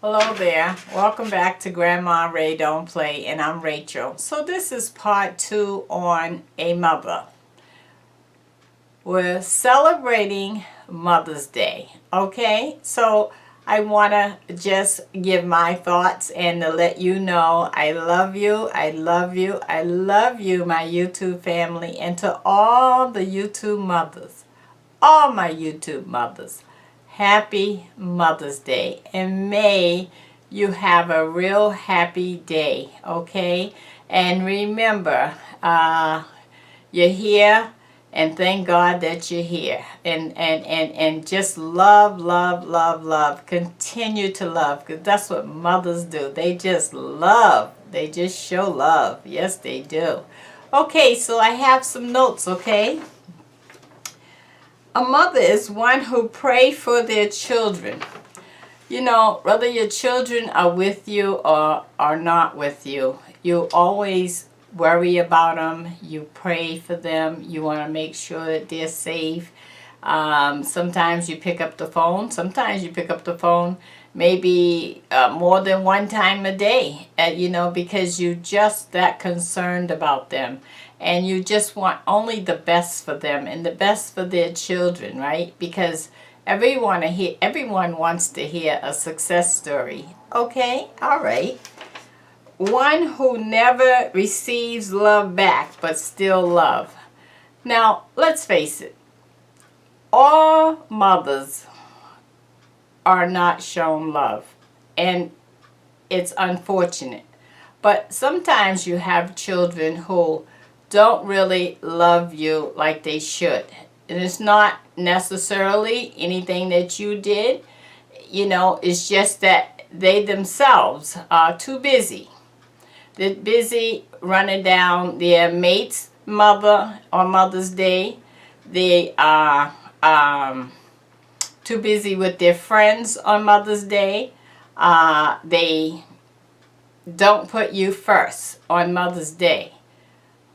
Hello there. Welcome back to Grandma Ray Don't Play, and I'm Rachel. So this is part 2 on a mother. We're celebrating Mother's Day, okay? So I want to just give my thoughts and to let you know I love you, I love you, I love you, my YouTube family, and to all the YouTube mothers, all my YouTube mothers. Happy Mother's Day, and may you have a real happy day, okay? And remember, you're here, and thank God that you're here. And just love, love, love, love. Continue to love, because that's what mothers do. They just love. They just show love. Yes, they do. Okay, so I have some notes, okay? A mother is one who prays for their children. You know, whether your children are with you or are not with you, you always worry about them. You pray for them. You want to make sure that they're safe. Sometimes you pick up the phone. Sometimes you pick up the phone maybe more than one time a day, because you're just that concerned about them. And you just want only the best for them and the best for their children, right? Because everyone wants to hear a success story. Okay, all right. One who never receives love back but still love. Now, let's face it. All mothers are not shown love, and it's unfortunate. But sometimes you have children who don't really love you like they should. And it's not necessarily anything that you did. It's just that they themselves are too busy. They're busy running down their mate's mother on Mother's Day. They are too busy with their friends on Mother's Day. They don't put you first on Mother's Day.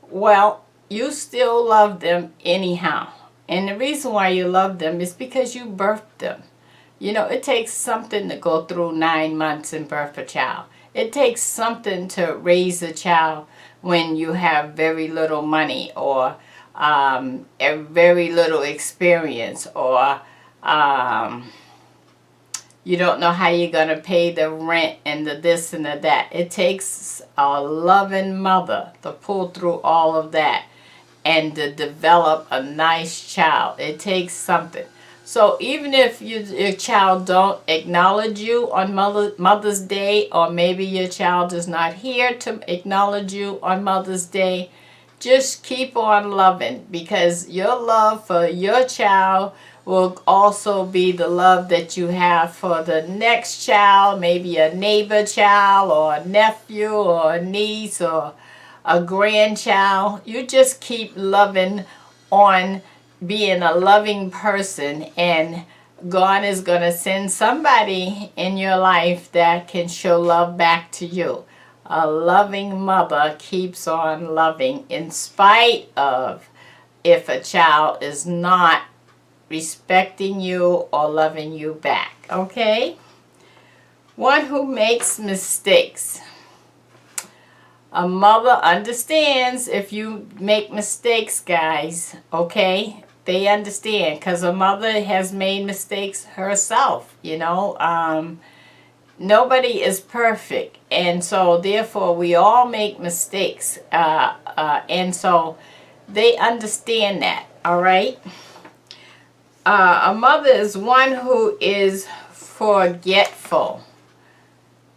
Well, you still love them anyhow. And the reason why you love them is because you birthed them. It takes something to go through 9 months and birth a child. It takes something to raise a child when you have very little money or a very little experience, or you don't know how you're going to pay the rent and the this and the that. It takes a loving mother to pull through all of that and to develop a nice child. It takes something. So even if your child don't acknowledge you on Mother's Day, or maybe your child is not here to acknowledge you on Mother's Day, just keep on loving, because your love for your child will also be the love that you have for the next child, maybe a neighbor child or a nephew or a niece or a grandchild. You just keep loving on being a loving person, and God is going to send somebody in your life that can show love back to you. A loving mother keeps on loving in spite of if a child is not respecting you or loving you back, okay? One who makes mistakes. A mother understands if you make mistakes, guys, okay? They understand, because a mother has made mistakes herself, Nobody is perfect, and so therefore we all make mistakes, and so they understand that, all right? A mother is one who is forgetful.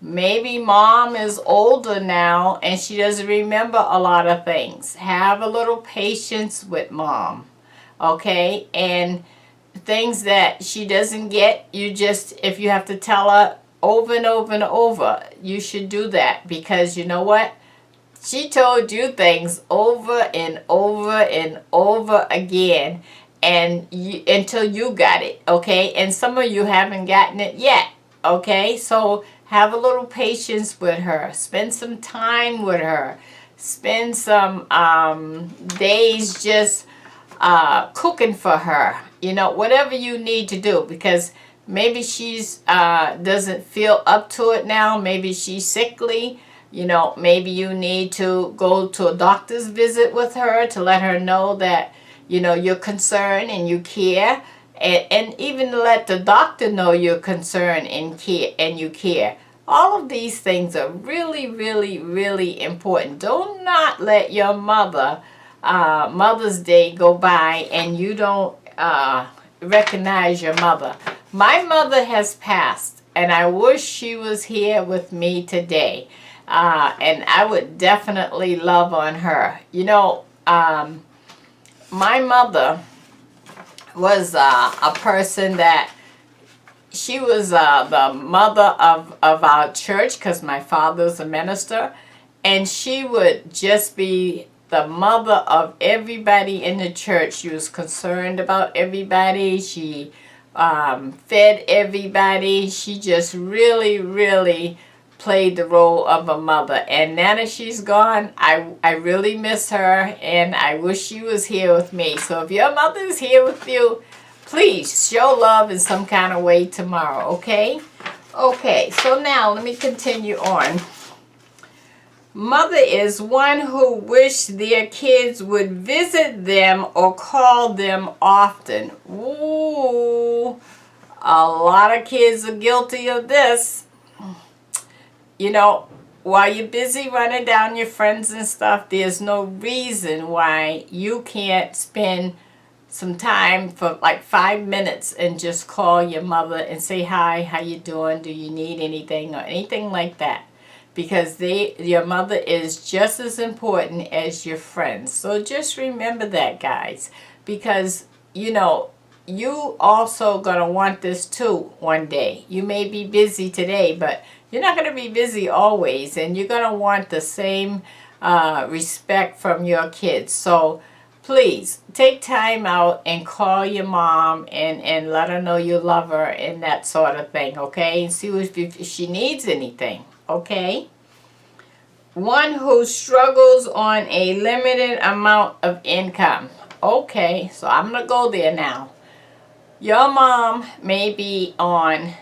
Maybe mom is older now and she doesn't remember a lot of things. Have a little patience with mom, okay? And things that she doesn't get, if you have to tell her over and over and over, you should do that, because you know what? She told you things over and over and over again, and until you got it, okay? And some of you haven't gotten it yet, okay? So have a little patience with her. Spend some time with her. Spend some days just cooking for her. Whatever you need to do, because maybe she's doesn't feel up to it now. Maybe she's sickly. You know, maybe you need to go to a doctor's visit with her to let her know that, you know, you're concerned and you care. And even let the doctor know you're concerned and care and you care. All of these things are really, really, really important. Do not let your Mother's Day go by and you don't recognize your mother. My mother has passed, and I wish she was here with me today. And I would definitely love on her. You know, my mother was a person that she was the mother of our church, because my father's a minister, and she would just be the mother of everybody in the church. She was concerned about everybody. She fed everybody. She just really, really played the role of a mother. And now that she's gone, I really miss her, and I wish she was here with me. So if your mother is here with you, please show love in some kind of way tomorrow, okay? Okay, so now let me continue on. Mother is one who wish their kids would visit them or call them often. Ooh, a lot of kids are guilty of this. You know, while you're busy running down your friends and stuff, there's no reason why you can't spend some time for like 5 minutes and just call your mother and say, hi, how you doing? Do you need anything or anything like that? Because your mother is just as important as your friends. So just remember that, guys, because, you know, you also going to want this too one day. You may be busy today, but you're not going to be busy always, and you're going to want the same respect from your kids. So please take time out and call your mom and let her know you love her and that sort of thing, okay? And see if she needs anything, okay? One who struggles on a limited amount of income. Okay, so I'm going to go there now. Your mom may be on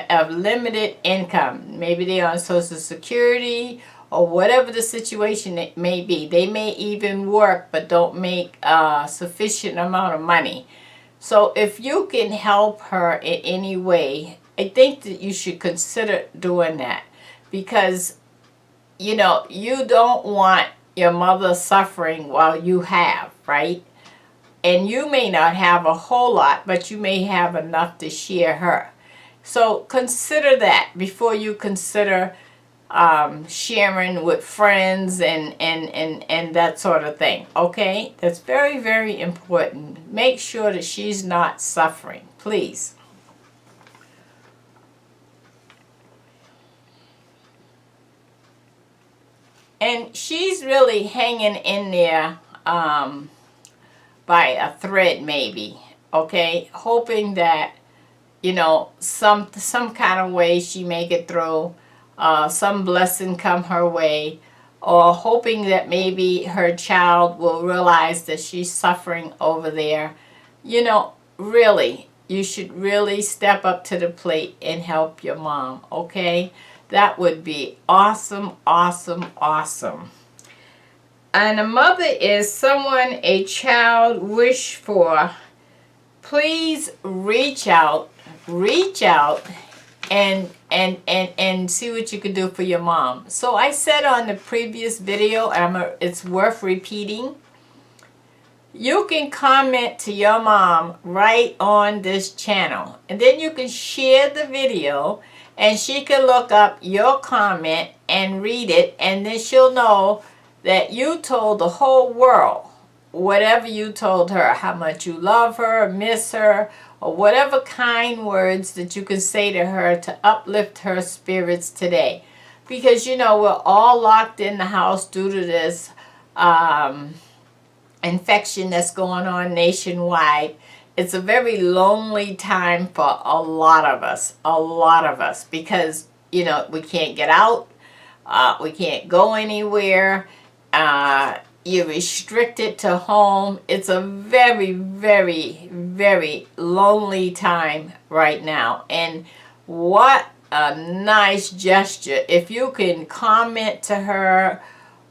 a limited income. Maybe they're on Social Security or whatever the situation it may be. They may even work but don't make a sufficient amount of money. So if you can help her in any way, I think that you should consider doing that, because, you know, you don't want your mother suffering while you have, right? And you may not have a whole lot, but you may have enough to share her. So consider that before you consider sharing with friends and that sort of thing, okay? That's very, very important. Make sure that she's not suffering, please. And she's really hanging in there by a thread, maybe, okay? Hoping that, you know, some kind of way she make it through, some blessing come her way, or hoping that maybe her child will realize that she's suffering over there. You know, really, you should really step up to the plate and help your mom, okay? That would be awesome, awesome, awesome. And a mother is someone a child wish for. Please reach out and see what you can do for your mom. So I said on the previous video, it's worth repeating, you can comment to your mom right on this channel, and then you can share the video and she can look up your comment and read it, and then she'll know that you told the whole world whatever you told her, how much you love her, miss her, or whatever kind words that you can say to her to uplift her spirits today. Because, you know, we're all locked in the house due to this infection that's going on nationwide. It's a very lonely time for a lot of us, because, you know, we can't get out, we can't go anywhere, you're restricted to home. It's a very, very, very lonely time right now. And what a nice gesture. If you can comment to her,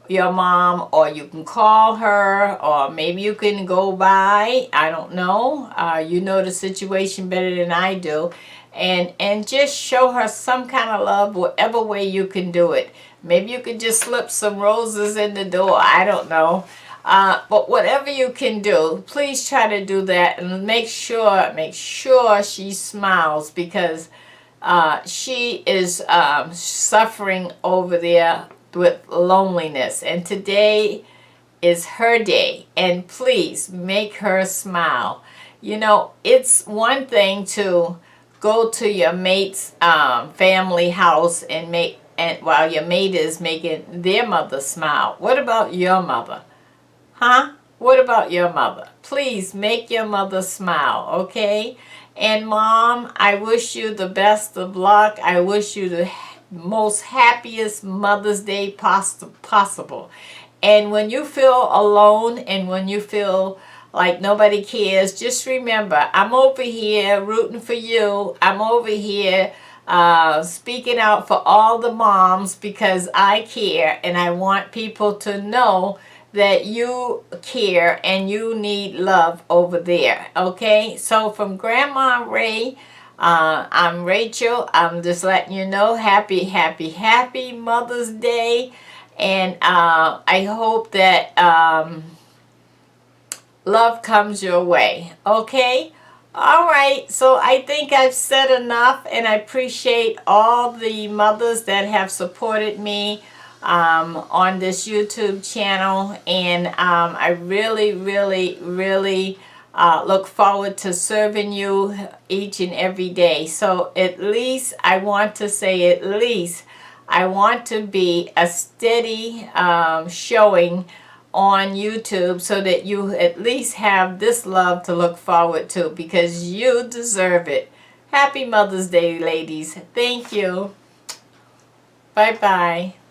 your mom, or you can call her, or maybe you can go by, I don't know, you know the situation better than I do, and just show her some kind of love, whatever way you can do it. Maybe you could just slip some roses in the door, I don't know. But whatever you can do, please try to do that, and make sure she smiles, because she is suffering over there with loneliness, and today is her day, and please make her smile. You know, it's one thing to go to your mate's family house and while your mate is making their mother smile. What about your mother? Huh? What about your mother? Please make your mother smile, okay? And Mom, I wish you the best of luck. I wish you the most happiest Mother's Day possible. And when you feel alone and when you feel like nobody cares, just remember, I'm over here rooting for you. I'm over here speaking out for all the moms, because I care and I want people to know that you care and you need love over there. Okay, so from Grandma Ray, I'm Rachel. I'm just letting you know, happy Mother's Day. And I hope that love comes your way. Okay? All right. So I think I've said enough, and I appreciate all the mothers that have supported me on this YouTube channel. And I really, really, really look forward to serving you each and every day. So at least I want to say, at least I want to be a steady showing on YouTube, so that you at least have this love to look forward to, because you deserve it. Happy Mother's Day, ladies. Thank you. Bye-bye.